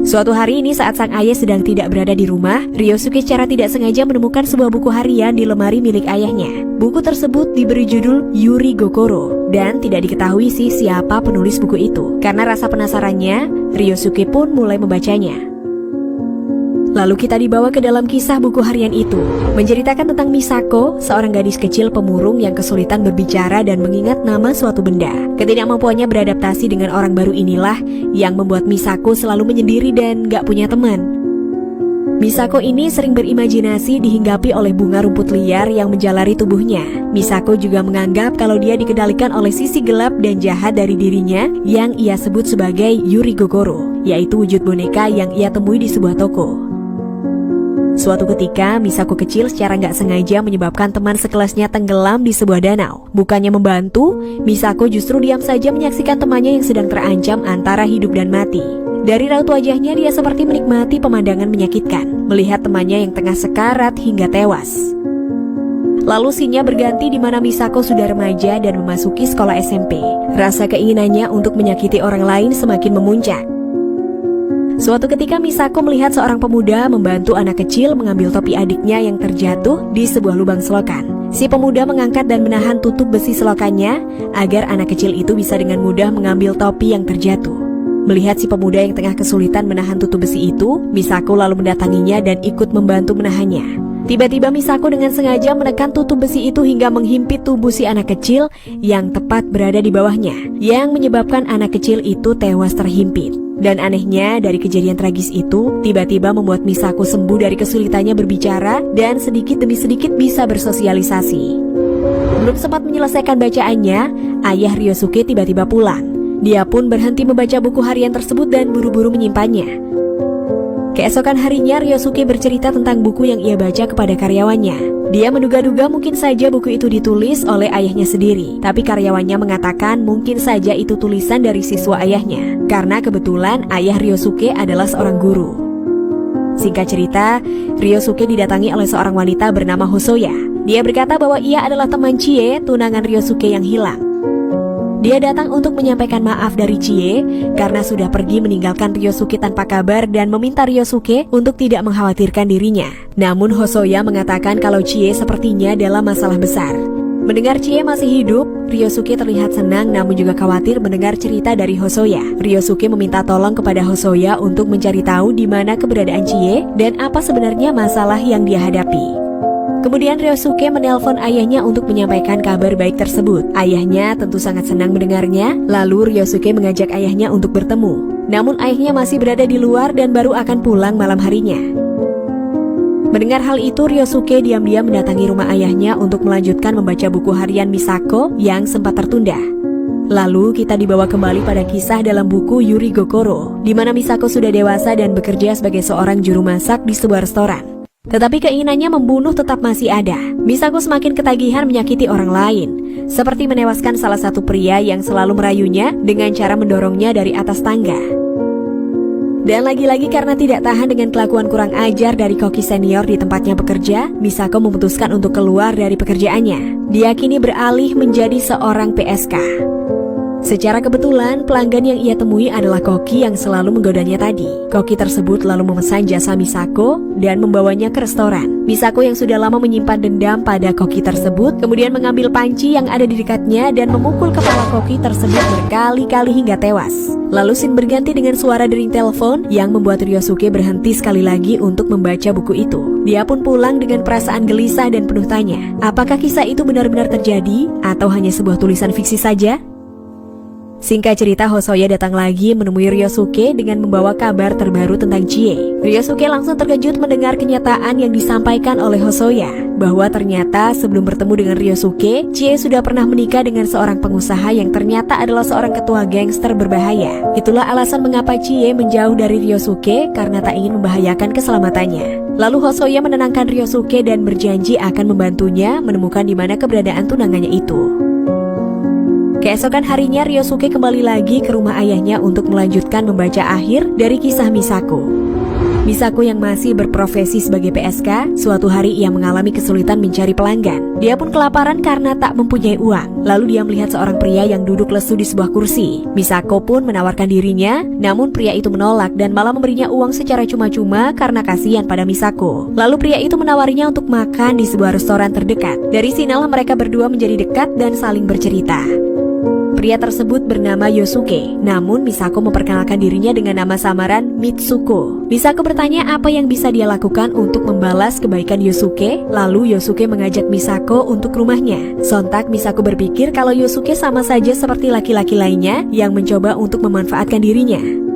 Suatu hari ini saat sang ayah sedang tidak berada di rumah, Ryosuke secara tidak sengaja menemukan sebuah buku harian di lemari milik ayahnya. Buku tersebut diberi judul Yuri Gokoro, dan tidak diketahui sih siapa penulis buku itu. Karena rasa penasarannya, Ryosuke pun mulai membacanya. Lalu kita dibawa ke dalam kisah buku harian itu, menceritakan tentang Misako, seorang gadis kecil pemurung yang kesulitan berbicara dan mengingat nama suatu benda. Ketidakmampuannya beradaptasi dengan orang baru inilah yang membuat Misako selalu menyendiri dan gak punya teman. Misako ini sering berimajinasi dihinggapi oleh bunga rumput liar yang menjalari tubuhnya. Misako juga menganggap kalau dia dikendalikan oleh sisi gelap dan jahat dari dirinya yang ia sebut sebagai Yuri Gogoro, yaitu wujud boneka yang ia temui di sebuah toko. Suatu ketika, Misako kecil secara nggak sengaja menyebabkan teman sekelasnya tenggelam di sebuah danau. Bukannya membantu, Misako justru diam saja menyaksikan temannya yang sedang terancam antara hidup dan mati. Dari raut wajahnya, dia seperti menikmati pemandangan menyakitkan, melihat temannya yang tengah sekarat hingga tewas. Lalu scene-nya berganti di mana Misako sudah remaja dan memasuki sekolah SMP. Rasa keinginannya untuk menyakiti orang lain semakin memuncak. Suatu ketika Misako melihat seorang pemuda membantu anak kecil mengambil topi adiknya yang terjatuh di sebuah lubang selokan. Si pemuda mengangkat dan menahan tutup besi selokannya agar anak kecil itu bisa dengan mudah mengambil topi yang terjatuh. Melihat si pemuda yang tengah kesulitan menahan tutup besi itu, Misako lalu mendatanginya dan ikut membantu menahannya. Tiba-tiba Misako dengan sengaja menekan tutup besi itu hingga menghimpit tubuh si anak kecil yang tepat berada di bawahnya, yang menyebabkan anak kecil itu tewas terhimpit. Dan anehnya, dari kejadian tragis itu, tiba-tiba membuat Misako sembuh dari kesulitannya berbicara dan sedikit demi sedikit bisa bersosialisasi. Belum sempat menyelesaikan bacaannya, ayah Ryosuke tiba-tiba pulang. Dia pun berhenti membaca buku harian tersebut dan buru-buru menyimpannya. Keesokan harinya, Ryosuke bercerita tentang buku yang ia baca kepada karyawannya. Dia menduga-duga mungkin saja buku itu ditulis oleh ayahnya sendiri, tapi karyawannya mengatakan mungkin saja itu tulisan dari siswa ayahnya, karena kebetulan ayah Ryosuke adalah seorang guru. Singkat cerita, Ryosuke didatangi oleh seorang wanita bernama Hosoya. Dia berkata bahwa ia adalah teman Chie, tunangan Ryosuke yang hilang. Dia datang untuk menyampaikan maaf dari Chie karena sudah pergi meninggalkan Ryosuke tanpa kabar dan meminta Ryosuke untuk tidak mengkhawatirkan dirinya. Namun Hosoya mengatakan kalau Chie sepertinya adalah masalah besar. Mendengar Chie masih hidup, Ryosuke terlihat senang namun juga khawatir mendengar cerita dari Hosoya. Ryosuke meminta tolong kepada Hosoya untuk mencari tahu di mana keberadaan Chie dan apa sebenarnya masalah yang dia hadapi. Kemudian Ryosuke menelpon ayahnya untuk menyampaikan kabar baik tersebut. Ayahnya tentu sangat senang mendengarnya, lalu Ryosuke mengajak ayahnya untuk bertemu. Namun ayahnya masih berada di luar dan baru akan pulang malam harinya. Mendengar hal itu, Ryosuke diam-diam mendatangi rumah ayahnya untuk melanjutkan membaca buku harian Misako yang sempat tertunda. Lalu kita dibawa kembali pada kisah dalam buku Yuri Gokoro, di mana Misako sudah dewasa dan bekerja sebagai seorang juru masak di sebuah restoran. Tetapi keinginannya membunuh tetap masih ada. Misako semakin ketagihan menyakiti orang lain, seperti menewaskan salah satu pria yang selalu merayunya dengan cara mendorongnya dari atas tangga. Dan lagi-lagi karena tidak tahan dengan kelakuan kurang ajar dari koki senior di tempatnya bekerja, Misako memutuskan untuk keluar dari pekerjaannya. Dia kini beralih menjadi seorang PSK. Secara kebetulan, pelanggan yang ia temui adalah koki yang selalu menggodanya tadi. Koki tersebut lalu memesan jasa Misako dan membawanya ke restoran. Misako yang sudah lama menyimpan dendam pada koki tersebut, kemudian mengambil panci yang ada di dekatnya dan memukul kepala koki tersebut berkali-kali hingga tewas. Lalu scene berganti dengan suara dering telepon yang membuat Ryosuke berhenti sekali lagi untuk membaca buku itu. Dia pun pulang dengan perasaan gelisah dan penuh tanya, apakah kisah itu benar-benar terjadi atau hanya sebuah tulisan fiksi saja? Singkat cerita, Hosoya datang lagi menemui Ryosuke dengan membawa kabar terbaru tentang Chie. Ryosuke langsung terkejut mendengar kenyataan yang disampaikan oleh Hosoya, bahwa ternyata sebelum bertemu dengan Ryosuke, Chie sudah pernah menikah dengan seorang pengusaha yang ternyata adalah seorang ketua gangster berbahaya. Itulah alasan mengapa Chie menjauh dari Ryosuke karena tak ingin membahayakan keselamatannya. Lalu Hosoya menenangkan Ryosuke dan berjanji akan membantunya menemukan di mana keberadaan tunangannya itu. Keesokan harinya, Ryosuke kembali lagi ke rumah ayahnya untuk melanjutkan membaca akhir dari kisah Misako. Misako yang masih berprofesi sebagai PSK, suatu hari ia mengalami kesulitan mencari pelanggan. Dia pun kelaparan karena tak mempunyai uang. Lalu dia melihat seorang pria yang duduk lesu di sebuah kursi. Misako pun menawarkan dirinya, namun pria itu menolak dan malah memberinya uang secara cuma-cuma karena kasihan pada Misako. Lalu pria itu menawarinya untuk makan di sebuah restoran terdekat. Dari sinilah mereka berdua menjadi dekat dan saling bercerita. Pria tersebut bernama Yosuke, namun Misako memperkenalkan dirinya dengan nama samaran Mitsuko. Misako bertanya apa yang bisa dia lakukan untuk membalas kebaikan Yosuke, lalu Yosuke mengajak Misako untuk rumahnya. Sontak Misako berpikir kalau Yosuke sama saja seperti laki-laki lainnya yang mencoba untuk memanfaatkan dirinya.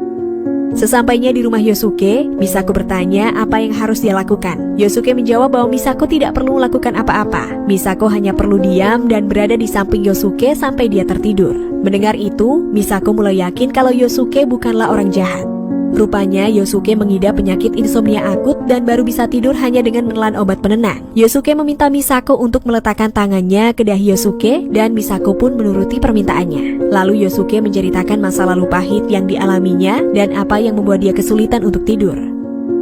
Sesampainya di rumah Yosuke, Misako bertanya apa yang harus dia lakukan. Yosuke menjawab bahwa Misako tidak perlu melakukan apa-apa. Misako hanya perlu diam dan berada di samping Yosuke sampai dia tertidur. Mendengar itu, Misako mulai yakin kalau Yosuke bukanlah orang jahat. Rupanya Yosuke mengidap penyakit insomnia akut dan baru bisa tidur hanya dengan menelan obat penenang. Yosuke meminta Misako untuk meletakkan tangannya ke dahi Yosuke dan Misako pun menuruti permintaannya. Lalu Yosuke menceritakan masa lalu pahit yang dialaminya dan apa yang membuat dia kesulitan untuk tidur.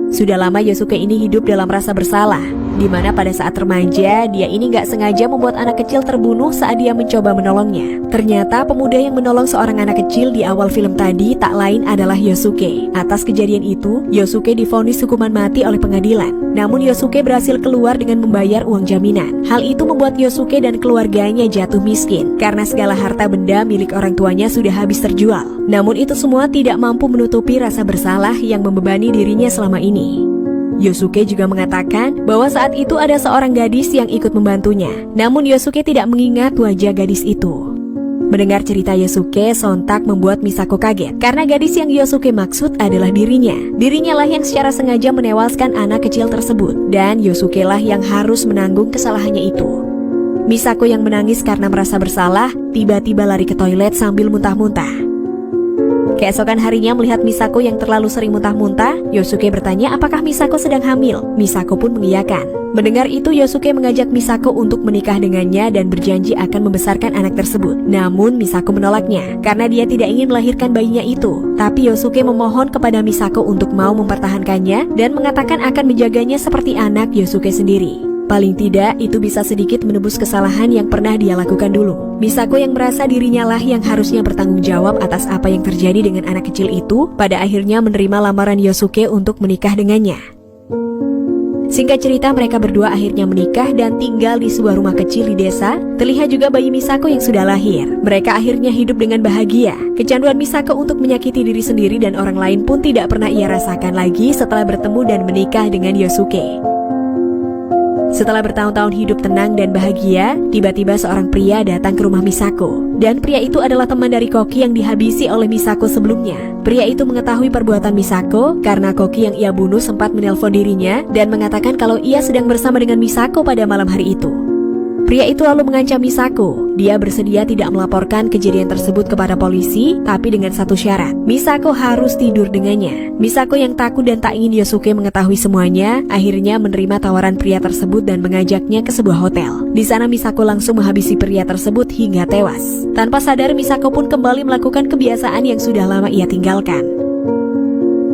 Sudah lama Yosuke ini hidup dalam rasa bersalah, di mana pada saat remaja dia ini gak sengaja membuat anak kecil terbunuh saat dia mencoba menolongnya. Ternyata pemuda yang menolong seorang anak kecil di awal film tadi tak lain adalah Yosuke. Atas kejadian itu, Yosuke divonis hukuman mati oleh pengadilan. Namun Yosuke berhasil keluar dengan membayar uang jaminan. Hal itu membuat Yosuke dan keluarganya jatuh miskin karena segala harta benda milik orang tuanya sudah habis terjual. Namun itu semua tidak mampu menutupi rasa bersalah yang membebani dirinya selama ini. Yosuke juga mengatakan bahwa saat itu ada seorang gadis yang ikut membantunya. Namun Yosuke tidak mengingat wajah gadis itu. Mendengar cerita Yosuke sontak membuat Misako kaget karena gadis yang Yosuke maksud adalah dirinya. Dirinya lah yang secara sengaja menewaskan anak kecil tersebut dan Yosuke lah yang harus menanggung kesalahannya itu. Misako yang menangis karena merasa bersalah tiba-tiba lari ke toilet sambil muntah-muntah. Keesokan harinya melihat Misako yang terlalu sering muntah-muntah, Yosuke bertanya apakah Misako sedang hamil. Misako pun mengiyakan. Mendengar itu Yosuke mengajak Misako untuk menikah dengannya dan berjanji akan membesarkan anak tersebut. Namun Misako menolaknya karena dia tidak ingin melahirkan bayinya itu. Tapi Yosuke memohon kepada Misako untuk mau mempertahankannya dan mengatakan akan menjaganya seperti anak Yosuke sendiri. Paling tidak, itu bisa sedikit menebus kesalahan yang pernah dia lakukan dulu. Misako yang merasa dirinya lah yang harusnya bertanggung jawab atas apa yang terjadi dengan anak kecil itu, pada akhirnya menerima lamaran Yosuke untuk menikah dengannya. Singkat cerita, mereka berdua akhirnya menikah dan tinggal di sebuah rumah kecil di desa. Terlihat juga bayi Misako yang sudah lahir. Mereka akhirnya hidup dengan bahagia. Kecanduan Misako untuk menyakiti diri sendiri dan orang lain pun tidak pernah ia rasakan lagi setelah bertemu dan menikah dengan Yosuke. Setelah bertahun-tahun hidup tenang dan bahagia, tiba-tiba seorang pria datang ke rumah Misako. Dan pria itu adalah teman dari Koki yang dihabisi oleh Misako sebelumnya. Pria itu mengetahui perbuatan Misako karena Koki yang ia bunuh sempat menelpon dirinya dan mengatakan kalau ia sedang bersama dengan Misako pada malam hari itu. Pria itu lalu mengancam Misako. Dia bersedia tidak melaporkan kejadian tersebut kepada polisi, tapi dengan satu syarat. Misako harus tidur dengannya. Misako yang takut dan tak ingin Yosuke mengetahui semuanya, akhirnya menerima tawaran pria tersebut dan mengajaknya ke sebuah hotel. Di sana Misako langsung menghabisi pria tersebut hingga tewas. Tanpa sadar, Misako pun kembali melakukan kebiasaan yang sudah lama ia tinggalkan.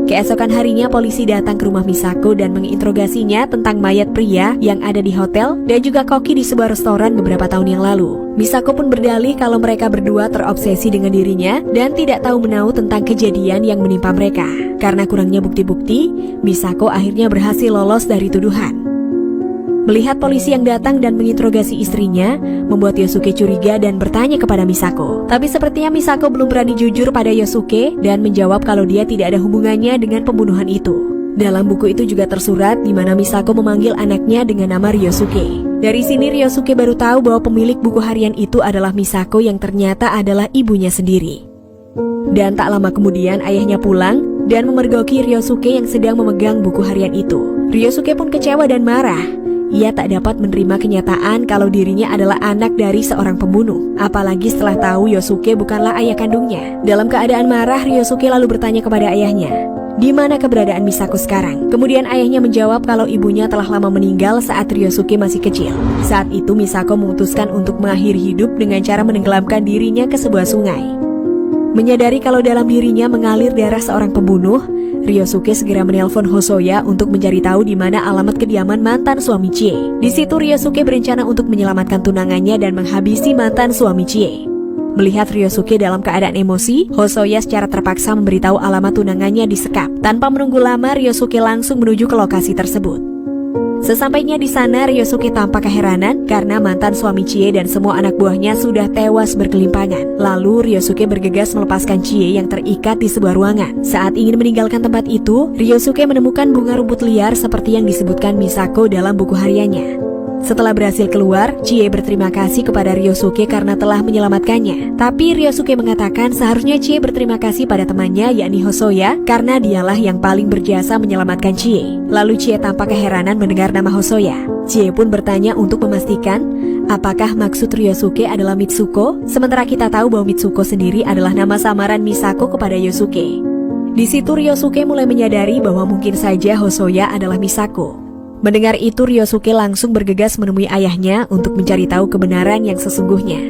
Keesokan harinya polisi datang ke rumah Misako dan menginterogasinya tentang mayat pria yang ada di hotel dan juga Koki di sebuah restoran beberapa tahun yang lalu. Misako pun berdalih kalau mereka berdua terobsesi dengan dirinya dan tidak tahu menahu tentang kejadian yang menimpa mereka. Karena kurangnya bukti-bukti, Misako akhirnya berhasil lolos dari tuduhan. Melihat polisi yang datang dan menginterogasi istrinya, membuat Yosuke curiga dan bertanya kepada Misako. Tapi sepertinya Misako belum berani jujur pada Yosuke dan menjawab kalau dia tidak ada hubungannya dengan pembunuhan itu. Dalam buku itu juga tersurat di mana Misako memanggil anaknya dengan nama Ryosuke. Dari sini Ryosuke baru tahu bahwa pemilik buku harian itu adalah Misako yang ternyata adalah ibunya sendiri. Dan tak lama kemudian ayahnya pulang dan memergoki Ryosuke yang sedang memegang buku harian itu. Ryosuke pun kecewa dan marah. Ia tak dapat menerima kenyataan kalau dirinya adalah anak dari seorang pembunuh. Apalagi setelah tahu Yosuke bukanlah ayah kandungnya. Dalam keadaan marah, Ryosuke lalu bertanya kepada ayahnya, di mana keberadaan Misako sekarang? Kemudian ayahnya menjawab kalau ibunya telah lama meninggal saat Ryosuke masih kecil. Saat itu Misako memutuskan untuk mengakhiri hidup dengan cara menenggelamkan dirinya ke sebuah sungai. Menyadari kalau dalam dirinya mengalir darah seorang pembunuh, Ryosuke segera menelpon Hosoya untuk mencari tahu di mana alamat kediaman mantan suami Chie. Di situ Ryosuke berencana untuk menyelamatkan tunangannya dan menghabisi mantan suami Chie. Melihat Ryosuke dalam keadaan emosi, Hosoya secara terpaksa memberitahu alamat tunangannya disekap. Tanpa menunggu lama, Ryosuke langsung menuju ke lokasi tersebut. Sesampainya di sana, Ryosuke tampak keheranan karena mantan suami Chie dan semua anak buahnya sudah tewas berkelimpangan. Lalu Ryosuke bergegas melepaskan Chie yang terikat di sebuah ruangan. Saat ingin meninggalkan tempat itu, Ryosuke menemukan bunga rumput liar seperti yang disebutkan Misako dalam buku hariannya. Setelah berhasil keluar, Chie berterima kasih kepada Ryosuke karena telah menyelamatkannya. Tapi Ryosuke mengatakan seharusnya Chie berterima kasih pada temannya yakni Hosoya karena dialah yang paling berjasa menyelamatkan Chie. Lalu Chie tampak keheranan mendengar nama Hosoya. Chie pun bertanya untuk memastikan apakah maksud Ryosuke adalah Mitsuko, sementara kita tahu bahwa Mitsuko sendiri adalah nama samaran Misako kepada Yosuke. Di situ Ryosuke mulai menyadari bahwa mungkin saja Hosoya adalah Misako. Mendengar itu, Ryosuke langsung bergegas menemui ayahnya untuk mencari tahu kebenaran yang sesungguhnya.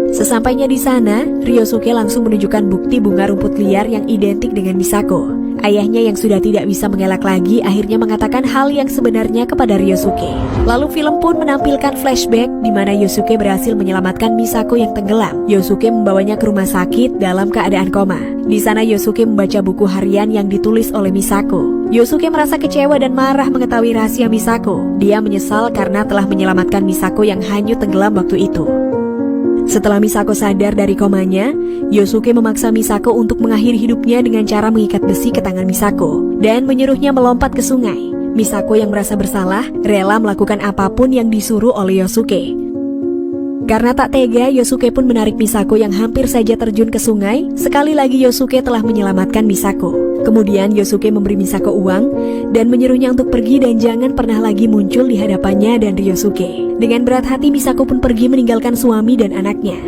Sesampainya di sana, Ryosuke langsung menunjukkan bukti bunga rumput liar yang identik dengan Misako. Ayahnya yang sudah tidak bisa mengelak lagi akhirnya mengatakan hal yang sebenarnya kepada Ryosuke. Lalu film pun menampilkan flashback di mana Yosuke berhasil menyelamatkan Misako yang tenggelam. Yosuke membawanya ke rumah sakit dalam keadaan koma. Di sana Yosuke membaca buku harian yang ditulis oleh Misako. Yosuke merasa kecewa dan marah mengetahui rahasia Misako. Dia menyesal karena telah menyelamatkan Misako yang hanyut tenggelam waktu itu. Setelah Misako sadar dari komanya, Yosuke memaksa Misako untuk mengakhiri hidupnya dengan cara mengikat besi ke tangan Misako dan menyuruhnya melompat ke sungai. Misako yang merasa bersalah, rela melakukan apapun yang disuruh oleh Yosuke. Karena tak tega, Yosuke pun menarik Misako yang hampir saja terjun ke sungai. Sekali lagi Yosuke telah menyelamatkan Misako. Kemudian Yosuke memberi Misako uang dan menyuruhnya untuk pergi dan jangan pernah lagi muncul di hadapannya dan Ryosuke. Dengan berat hati Misako pun pergi meninggalkan suami dan anaknya.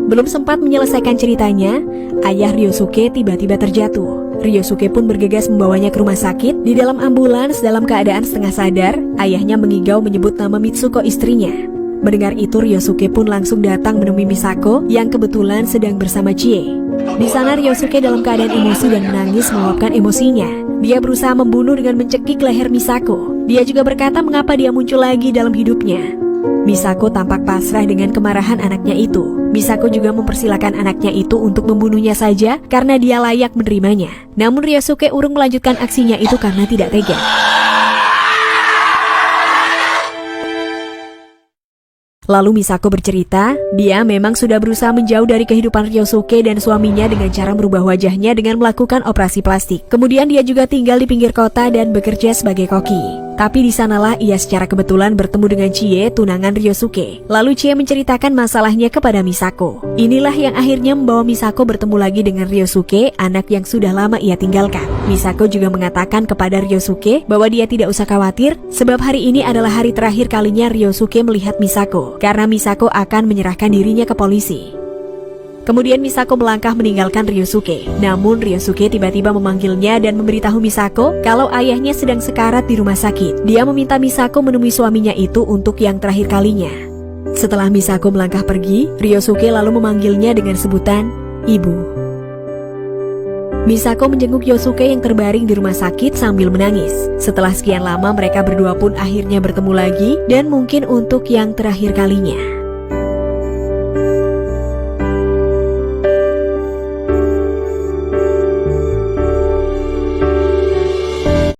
Belum sempat menyelesaikan ceritanya, ayah Ryosuke tiba-tiba terjatuh. Ryosuke pun bergegas membawanya ke rumah sakit. Di dalam ambulans dalam keadaan setengah sadar, ayahnya mengigau menyebut nama Mitsuko istrinya. Mendengar itu, Ryosuke pun langsung datang menemui Misako yang kebetulan sedang bersama Chie. Di sana Ryosuke dalam keadaan emosi dan menangis meluapkan emosinya. Dia berusaha membunuh dengan mencekik leher Misako. Dia juga berkata mengapa dia muncul lagi dalam hidupnya. Misako tampak pasrah dengan kemarahan anaknya itu. Misako juga mempersilahkan anaknya itu untuk membunuhnya saja karena dia layak menerimanya. Namun Ryosuke urung melanjutkan aksinya itu karena tidak tega. Lalu Misako bercerita, dia memang sudah berusaha menjauh dari kehidupan Ryosuke dan suaminya dengan cara merubah wajahnya dengan melakukan operasi plastik. Kemudian dia juga tinggal di pinggir kota dan bekerja sebagai koki. Tapi di sanalah ia secara kebetulan bertemu dengan Chie, tunangan Ryosuke. Lalu Chie menceritakan masalahnya kepada Misako. Inilah yang akhirnya membawa Misako bertemu lagi dengan Ryosuke, anak yang sudah lama ia tinggalkan. Misako juga mengatakan kepada Ryosuke bahwa dia tidak usah khawatir, sebab hari ini adalah hari terakhir kalinya Ryosuke melihat Misako, karena Misako akan menyerahkan dirinya ke polisi. Kemudian Misako melangkah meninggalkan Ryosuke. Namun Ryosuke tiba-tiba memanggilnya dan memberitahu Misako kalau ayahnya sedang sekarat di rumah sakit. Dia meminta Misako menemui suaminya itu untuk yang terakhir kalinya. Setelah Misako melangkah pergi, Ryosuke lalu memanggilnya dengan sebutan Ibu. Misako menjenguk Yosuke yang terbaring di rumah sakit sambil menangis. Setelah sekian lama mereka berdua pun akhirnya bertemu lagi dan mungkin untuk yang terakhir kalinya.